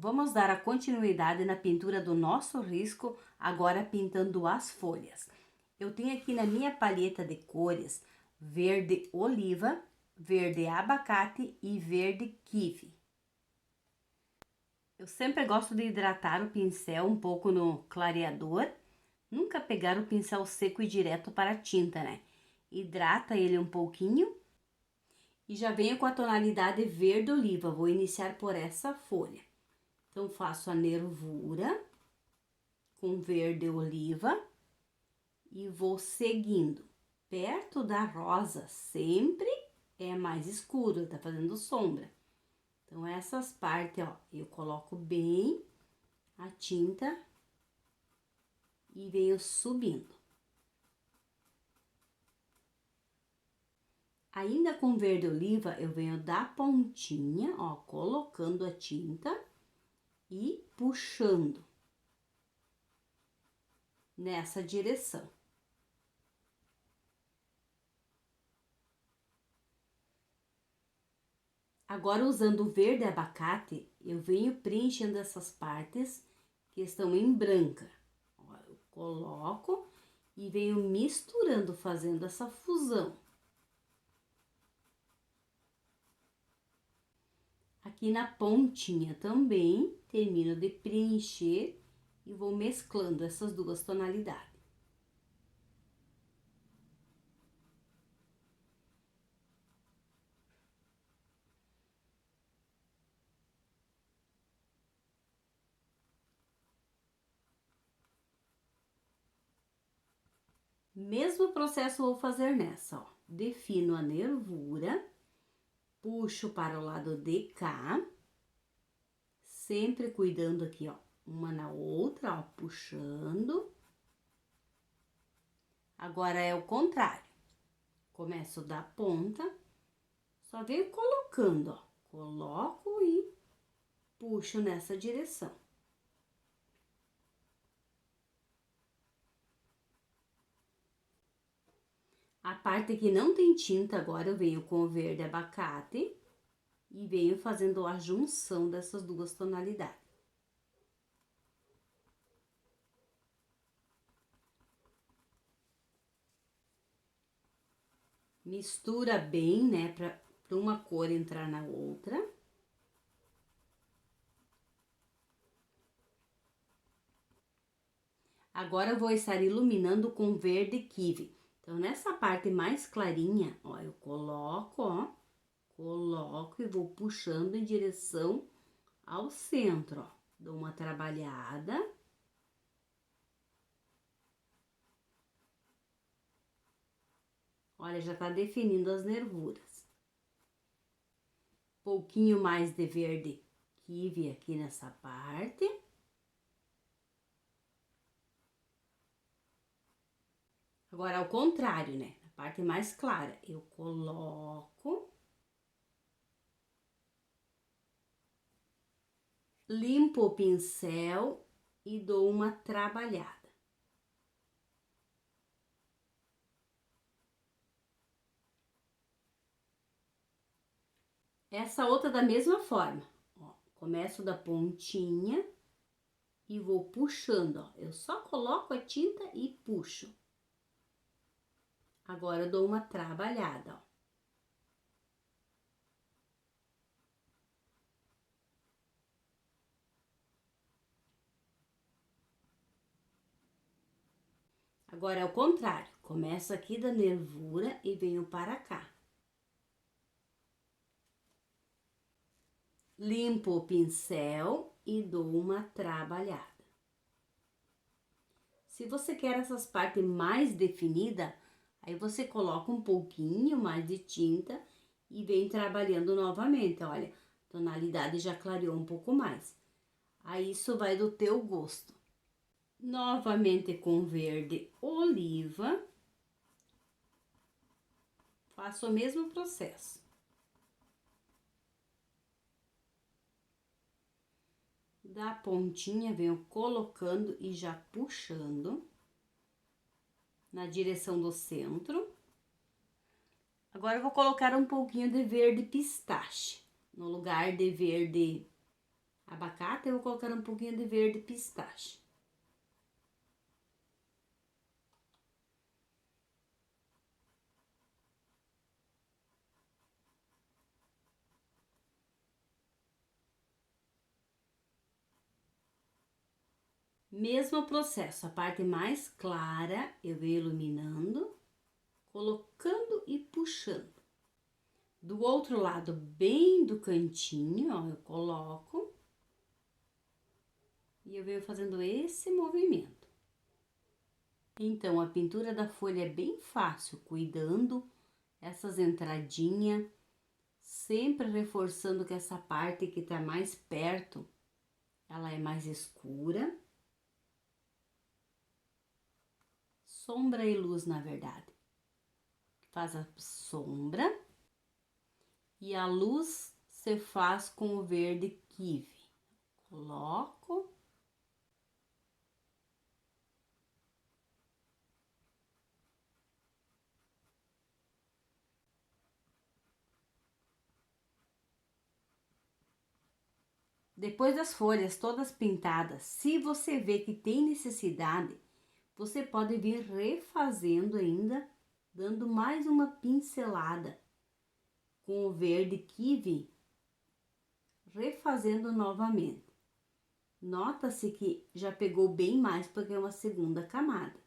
Vamos dar a continuidade na pintura do nosso risco, agora pintando as folhas. Eu tenho aqui na minha paleta de cores verde oliva, verde abacate e verde kiwi. Eu sempre gosto de hidratar o pincel um pouco no clareador, nunca pegar o pincel seco e direto para a tinta, né? Hidrata ele um pouquinho e já venho com a tonalidade verde oliva. Vou iniciar por essa folha. Então, faço a nervura com verde oliva e vou seguindo. Perto da rosa, sempre é mais escuro, tá fazendo sombra. Então, essas partes, ó, eu coloco bem a tinta e venho subindo. Ainda com verde oliva, eu venho da pontinha, ó, colocando a tinta e puxando nessa direção. Agora, usando o verde abacate, eu venho preenchendo essas partes que estão em branca. Ó, eu coloco e venho misturando, fazendo essa fusão. Aqui na pontinha também, termino de preencher e vou mesclando essas duas tonalidades. Mesmo processo vou fazer nessa, ó. Defino a nervura, puxo para o lado de cá, sempre cuidando aqui, ó, uma na outra, ó, puxando. Agora é o contrário. Começo da ponta, só venho colocando, ó. Coloco e puxo nessa direção. A parte que não tem tinta, agora eu venho com o verde abacate e venho fazendo a junção dessas duas tonalidades. Mistura bem, né, para uma cor entrar na outra. Agora eu vou estar iluminando com verde kiwi. Então, nessa parte mais clarinha, ó, eu coloco, ó, coloco e vou puxando em direção ao centro, ó. Dou uma trabalhada. Olha, já tá definindo as nervuras. Pouquinho mais de verde kiwi aqui nessa parte. Agora, ao contrário, né? Na parte mais clara, eu coloco. Limpo o pincel e dou uma trabalhada. Essa outra da mesma forma, ó, começo da pontinha e vou puxando, ó. Eu só coloco a tinta e puxo. Agora, eu dou uma trabalhada, ó. Agora, é o contrário. Começo aqui da nervura e venho para cá. Limpo o pincel e dou uma trabalhada. Se você quer essas partes mais definidas, aí você coloca um pouquinho mais de tinta e vem trabalhando novamente. Olha, a tonalidade já clareou um pouco mais. Aí isso vai do teu gosto. Novamente com verde oliva, faço o mesmo processo. Da pontinha, venho colocando e já puxando na direção do centro. Agora, eu vou colocar um pouquinho de verde pistache, no lugar de verde abacate. prata, eu vou colocar um pouquinho de verde pistache. Mesmo processo, a parte mais clara eu venho iluminando, colocando e puxando. Do outro lado, bem do cantinho, ó, eu coloco e eu venho fazendo esse movimento. Então, a pintura da folha é bem fácil, cuidando essas entradinhas, sempre reforçando que essa parte que tá mais perto, ela é mais escura. Sombra e luz, na verdade. Faz a sombra e a luz se faz com o verde kiwi. Coloco. Depois das folhas todas pintadas, se você vê que tem necessidade, você pode vir refazendo ainda, dando mais uma pincelada com o verde kiwi, refazendo novamente. Nota-se que já pegou bem mais porque é uma segunda camada.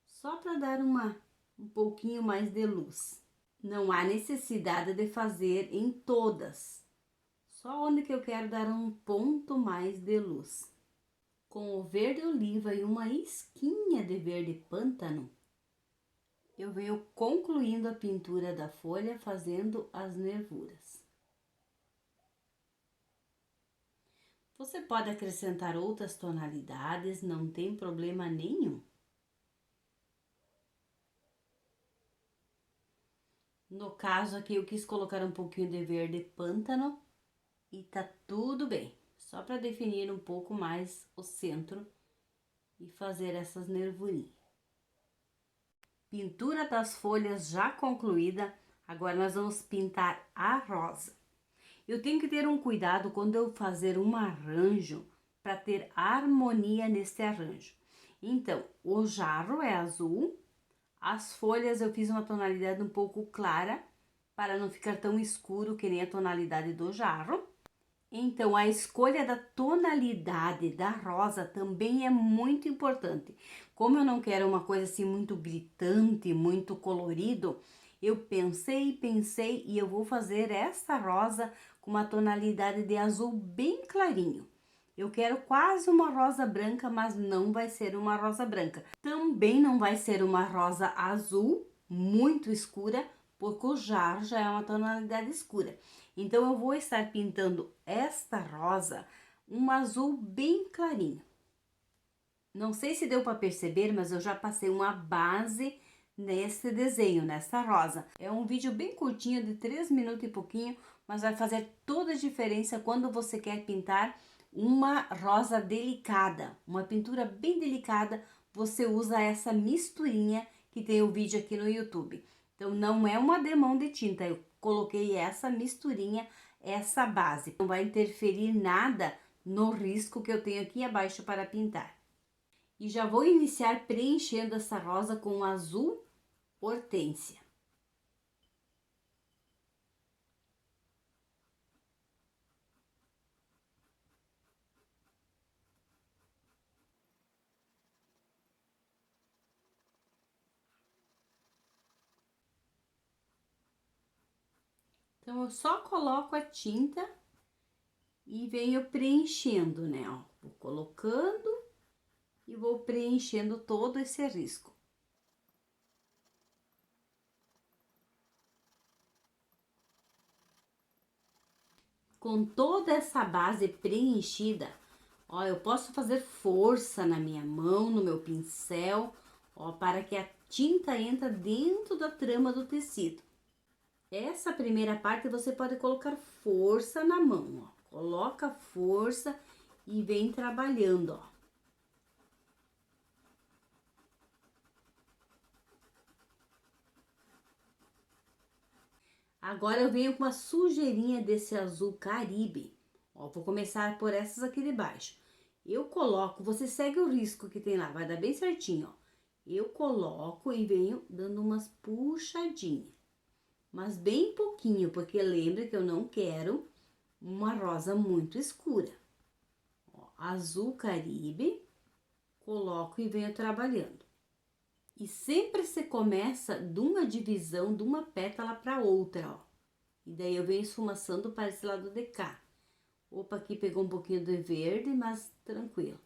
Só para dar um pouquinho mais de luz. Não há necessidade de fazer em todas. Só onde que eu quero dar um ponto mais de luz. Com o verde oliva e uma isquinha de verde pântano, eu venho concluindo a pintura da folha fazendo as nervuras. Você pode acrescentar outras tonalidades, não tem problema nenhum. No caso aqui, eu quis colocar um pouquinho de verde pântano e tá tudo bem. Só para definir um pouco mais o centro e fazer essas nervurinhas. Pintura das folhas já concluída, agora nós vamos pintar a rosa. Eu tenho que ter um cuidado quando eu fazer um arranjo, para ter harmonia nesse arranjo. Então, o jarro é azul, as folhas eu fiz uma tonalidade um pouco clara, para não ficar tão escuro que nem a tonalidade do jarro. Então, a escolha da tonalidade da rosa também é muito importante. Como eu não quero uma coisa assim muito gritante, muito colorido, eu pensei e eu vou fazer essa rosa com uma tonalidade de azul bem clarinho. Eu quero quase uma rosa branca, mas não vai ser uma rosa branca. Também não vai ser uma rosa azul muito escura, porque o jarro já é uma tonalidade escura. Então, eu vou estar pintando esta rosa, um azul bem clarinho. Não sei se deu para perceber, mas eu já passei uma base nesse desenho, nessa rosa. É um vídeo bem curtinho, de 3 minutos e pouquinho, mas vai fazer toda a diferença quando você quer pintar uma rosa delicada. Uma pintura bem delicada, você usa essa misturinha que tem o vídeo aqui no YouTube. Então, não é uma demão de tinta, eu coloquei essa misturinha, essa base. Não vai interferir nada no risco que eu tenho aqui abaixo para pintar. E já vou iniciar preenchendo essa rosa com azul hortênsia. Então, eu só coloco a tinta e venho preenchendo, né, ó. Vou colocando e vou preenchendo todo esse risco. Com toda essa base preenchida, ó, eu posso fazer força na minha mão, no meu pincel, ó, para que a tinta entre dentro da trama do tecido. Essa primeira parte você pode colocar força na mão, ó. Coloca força e vem trabalhando, ó. Agora eu venho com uma sujeirinha desse azul Caribe. Ó, vou começar por essas aqui de baixo. Eu coloco, você segue o risco que tem lá, vai dar bem certinho, ó. Eu coloco e venho dando umas puxadinhas, mas bem pouquinho, porque lembre que eu não quero uma rosa muito escura. Ó, azul Caribe, coloco e venho trabalhando. E sempre você começa de uma divisão, de uma pétala para outra, ó. E daí eu venho esfumaçando para esse lado de cá. Opa, aqui pegou um pouquinho de verde, mas tranquilo.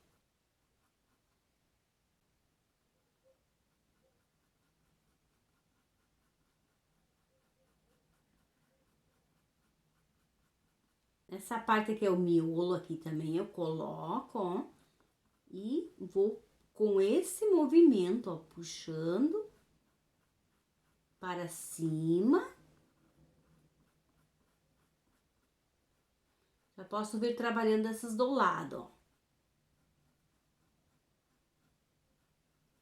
Essa parte aqui é o miolo aqui também, eu coloco, ó. E vou com esse movimento, ó, puxando para cima. Já posso vir trabalhando essas do lado, ó.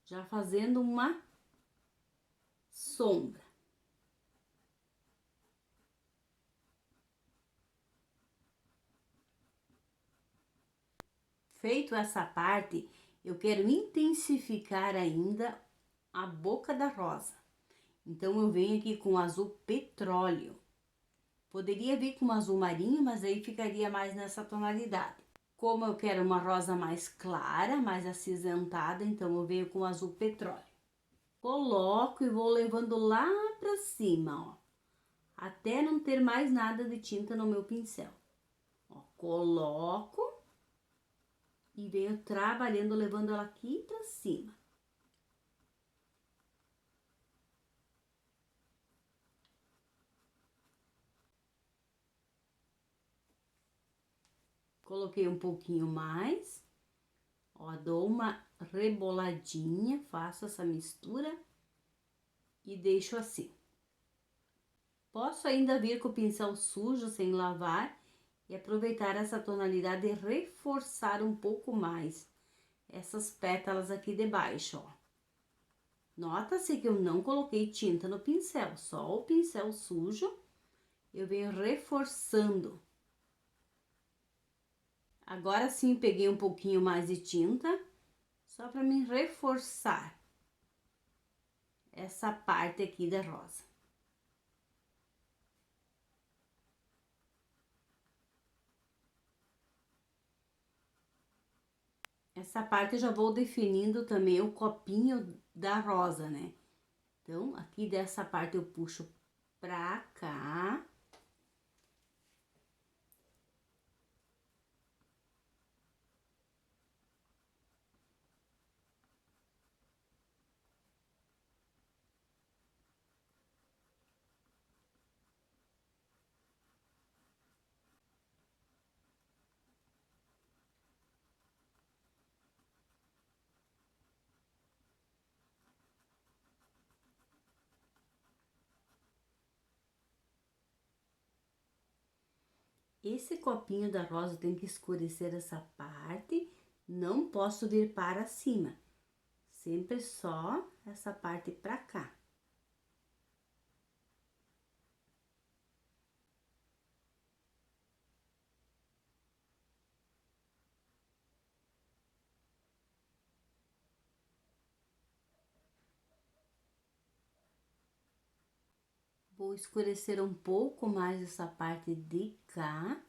Já fazendo uma sombra. Feito essa parte, eu quero intensificar ainda a boca da rosa. Então, eu venho aqui com azul petróleo. Poderia vir com um azul marinho, mas aí ficaria mais nessa tonalidade. Como eu quero uma rosa mais clara, mais acinzentada, então eu venho com azul petróleo. Coloco e vou levando lá pra cima, ó. Até não ter mais nada de tinta no meu pincel. Ó, coloco e venho trabalhando, levando ela aqui pra cima. Coloquei um pouquinho mais. Ó, dou uma reboladinha, faço essa mistura e deixo assim. Posso ainda vir com o pincel sujo, sem lavar, e aproveitar essa tonalidade e reforçar um pouco mais essas pétalas aqui de baixo, ó. Nota-se que eu não coloquei tinta no pincel, só o pincel sujo, eu venho reforçando. Agora sim, peguei um pouquinho mais de tinta, só para me reforçar essa parte aqui da rosa. Essa parte eu já vou definindo também o copinho da rosa, né? Então, aqui dessa parte eu puxo pra cá. Esse copinho da rosa tem que escurecer essa parte, não posso vir para cima. Sempre só essa parte pra cá. Vou escurecer um pouco mais essa parte de cá,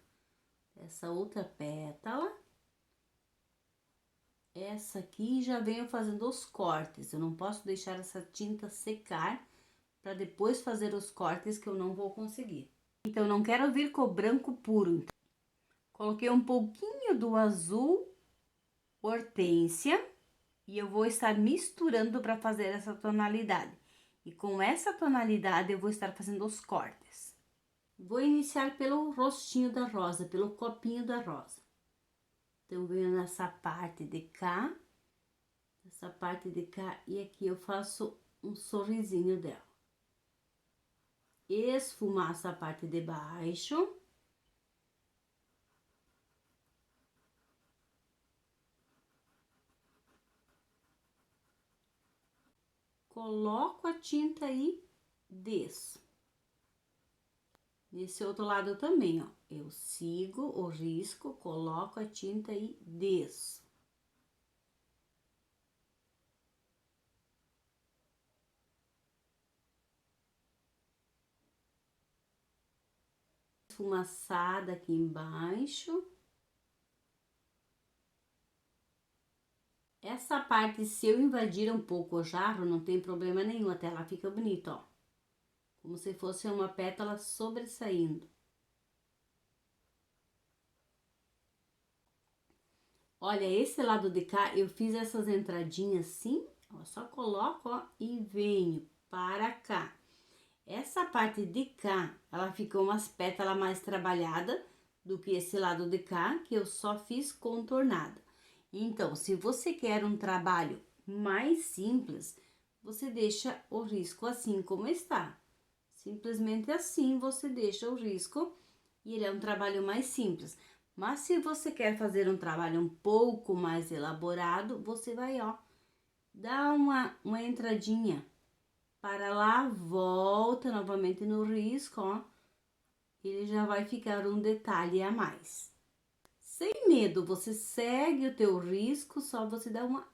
essa outra pétala. Essa aqui já venho fazendo os cortes, eu não posso deixar essa tinta secar para depois fazer os cortes que eu não vou conseguir. Então, não quero vir com o branco puro. Coloquei um pouquinho do azul hortênsia e eu vou estar misturando para fazer essa tonalidade. E com essa tonalidade eu vou estar fazendo os cortes. Vou iniciar pelo rostinho da rosa, pelo copinho da rosa. Então, venho nessa parte de cá, essa parte de cá, e aqui eu faço um sorrisinho dela. Esfumaço a parte de baixo. Coloco a tinta e desço. Nesse outro lado também, ó, eu sigo o risco, coloco a tinta e desço. Esfumaçada aqui embaixo. Essa parte, se eu invadir um pouco o jarro, não tem problema nenhum, até ela fica bonita, ó. Como se fosse uma pétala sobressaindo. Olha, esse lado de cá, eu fiz essas entradinhas assim, ó, só coloco, ó, e venho para cá. Essa parte de cá, ela ficou umas pétalas mais trabalhada do que esse lado de cá, que eu só fiz contornada. Então, se você quer um trabalho mais simples, você deixa o risco assim como está. Simplesmente assim você deixa o risco e ele é um trabalho mais simples. Mas se você quer fazer um trabalho um pouco mais elaborado, você vai, ó, dar uma entradinha para lá, volta novamente no risco, ó. Ele já vai ficar um detalhe a mais. Sem medo, você segue o teu risco, só você dá uma...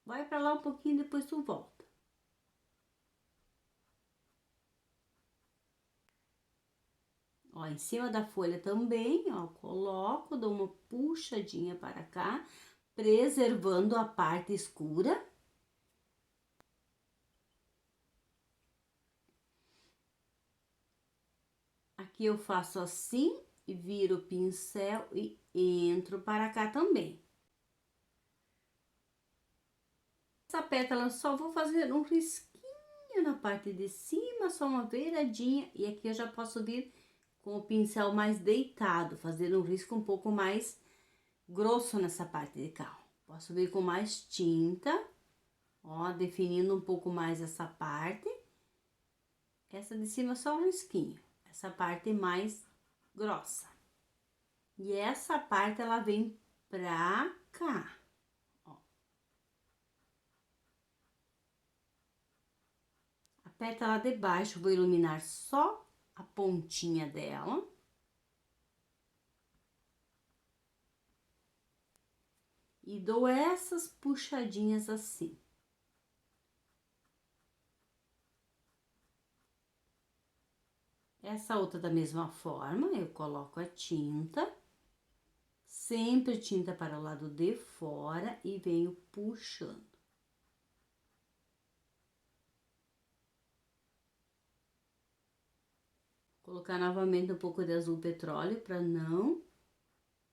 Vai para lá um pouquinho, depois tu volta. Ó, em cima da folha também, ó, coloco, dou uma puxadinha para cá, preservando a parte escura. Aqui eu faço assim, viro o pincel e entro para cá também. Essa pétala eu só vou fazer um risquinho na parte de cima, só uma beiradinha, e aqui eu já posso vir com o pincel mais deitado, fazer um risco um pouco mais grosso nessa parte de cá. Posso vir com mais tinta, ó, definindo um pouco mais essa parte. Essa de cima só um risquinho, essa parte mais grossa. E essa parte ela vem pra cá, ó. A pétala de baixo vou iluminar só a pontinha dela. E dou essas puxadinhas assim. Essa outra da mesma forma, eu coloco a tinta, sempre tinta para o lado de fora e venho puxando. Colocar novamente um pouco de azul petróleo para não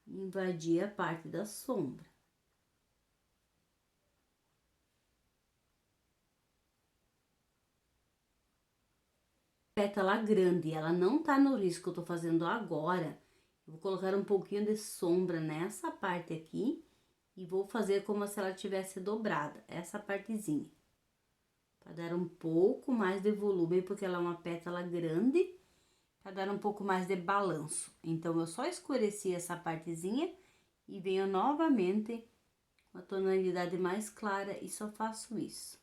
invadir a parte da sombra. Pétala grande, ela não tá no risco que eu tô fazendo agora. Eu vou colocar um pouquinho de sombra nessa parte aqui e vou fazer como se ela tivesse dobrada, essa partezinha. Para dar um pouco mais de volume, porque ela é uma pétala grande, para dar um pouco mais de balanço. Então, eu só escureci essa partezinha e venho novamente com a tonalidade mais clara e só faço isso.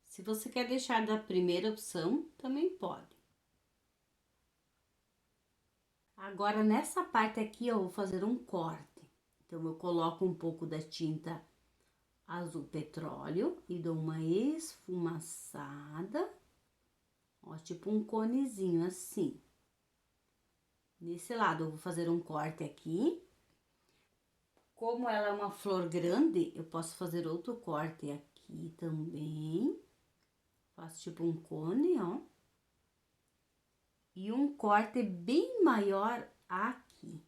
Se você quer deixar da primeira opção, também pode. Agora, nessa parte aqui, eu vou fazer um corte. Então, eu coloco um pouco da tinta azul petróleo e dou uma esfumaçada, ó, tipo um conezinho assim. Nesse lado, eu vou fazer um corte aqui. Como ela é uma flor grande, eu posso fazer outro corte aqui também. Faço tipo um cone, ó. E um corte bem maior aqui.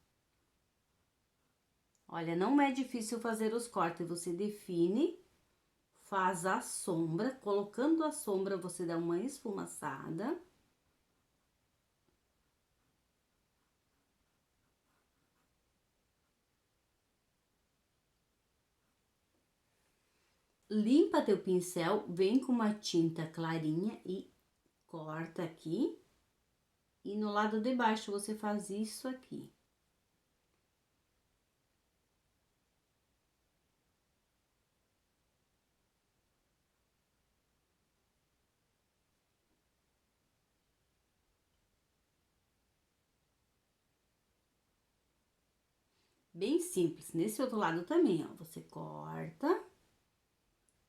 Olha, não é difícil fazer os cortes, você define, faz a sombra, colocando a sombra você dá uma esfumaçada. Limpa teu pincel, vem com uma tinta clarinha e corta aqui. E no lado de baixo você faz isso aqui. Bem simples. Nesse outro lado também, ó, você corta.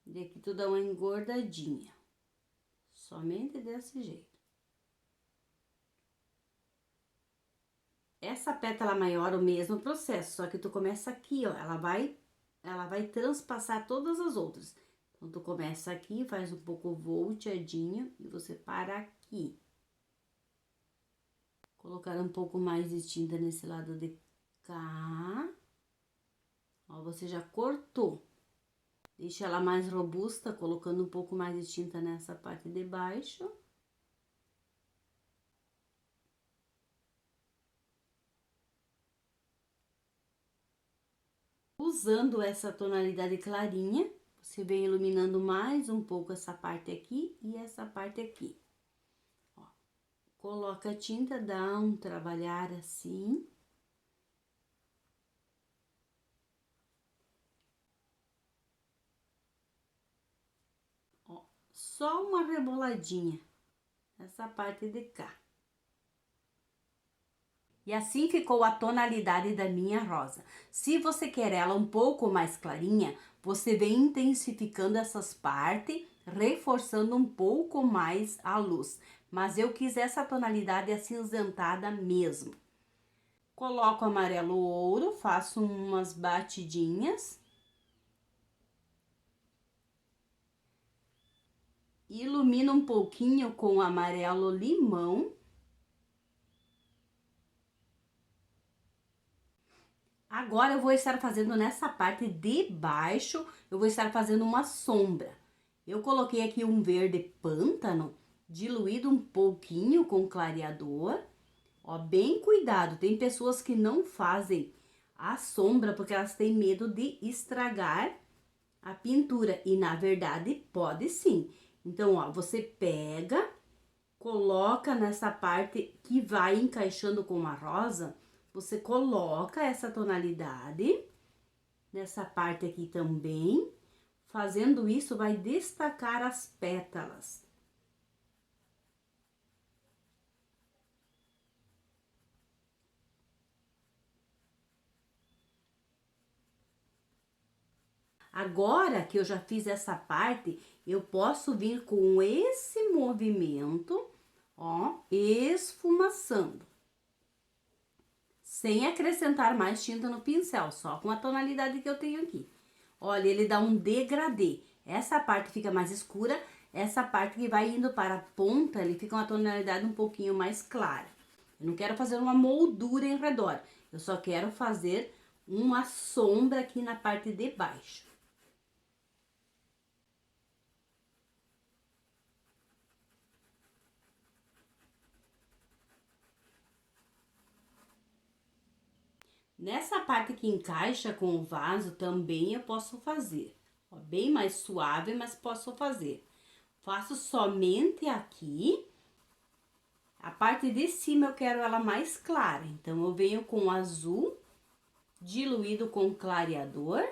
E aqui tu dá uma engordadinha. Somente desse jeito. Essa pétala maior, o mesmo processo, só que tu começa aqui, ó, ela vai transpassar todas as outras. Então, tu começa aqui, faz um pouco volteadinho e você para aqui. Colocar um pouco mais de tinta nesse lado de cá. Ó, você já cortou. Deixa ela mais robusta, colocando um pouco mais de tinta nessa parte de baixo. Usando essa tonalidade clarinha, você vem iluminando mais um pouco essa parte aqui e essa parte aqui. Ó, coloca a tinta, dá um trabalhar assim. Ó, só uma reboladinha nessa parte de cá. E assim ficou a tonalidade da minha rosa. Se você quer ela um pouco mais clarinha, você vem intensificando essas partes, reforçando um pouco mais a luz. Mas eu quis essa tonalidade acinzentada mesmo. Coloco amarelo ouro, faço umas batidinhas. Ilumino um pouquinho com amarelo limão. Agora, eu vou estar fazendo nessa parte de baixo, eu vou estar fazendo uma sombra. Eu coloquei aqui um verde pântano, diluído um pouquinho com clareador. Ó, bem cuidado, tem pessoas que não fazem a sombra porque elas têm medo de estragar a pintura. E, na verdade, pode sim. Então, ó, você pega, coloca nessa parte que vai encaixando com a rosa. Você coloca essa tonalidade nessa parte aqui também. Fazendo isso, vai destacar as pétalas. Agora que eu já fiz essa parte, eu posso vir com esse movimento, ó, esfumaçando. Sem acrescentar mais tinta no pincel, só com a tonalidade que eu tenho aqui. Olha, ele dá um degradê. Essa parte fica mais escura, essa parte que vai indo para a ponta, ele fica uma tonalidade um pouquinho mais clara. Eu não quero fazer uma moldura em redor, eu só quero fazer uma sombra aqui na parte de baixo. Nessa parte que encaixa com o vaso também eu posso fazer. Ó, bem mais suave, mas posso fazer. Faço somente aqui. A parte de cima eu quero ela mais clara. Então, eu venho com azul diluído com clareador.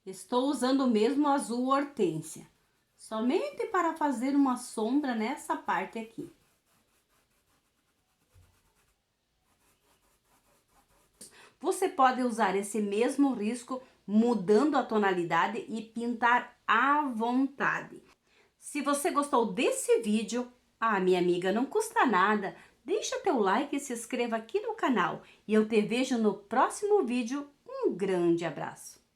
Estou usando o mesmo azul hortênsia. Somente para fazer uma sombra nessa parte aqui. Você pode usar esse mesmo risco mudando a tonalidade e pintar à vontade. Se você gostou desse vídeo, minha amiga, não custa nada, deixa teu like e se inscreva aqui no canal. E eu te vejo no próximo vídeo. Um grande abraço!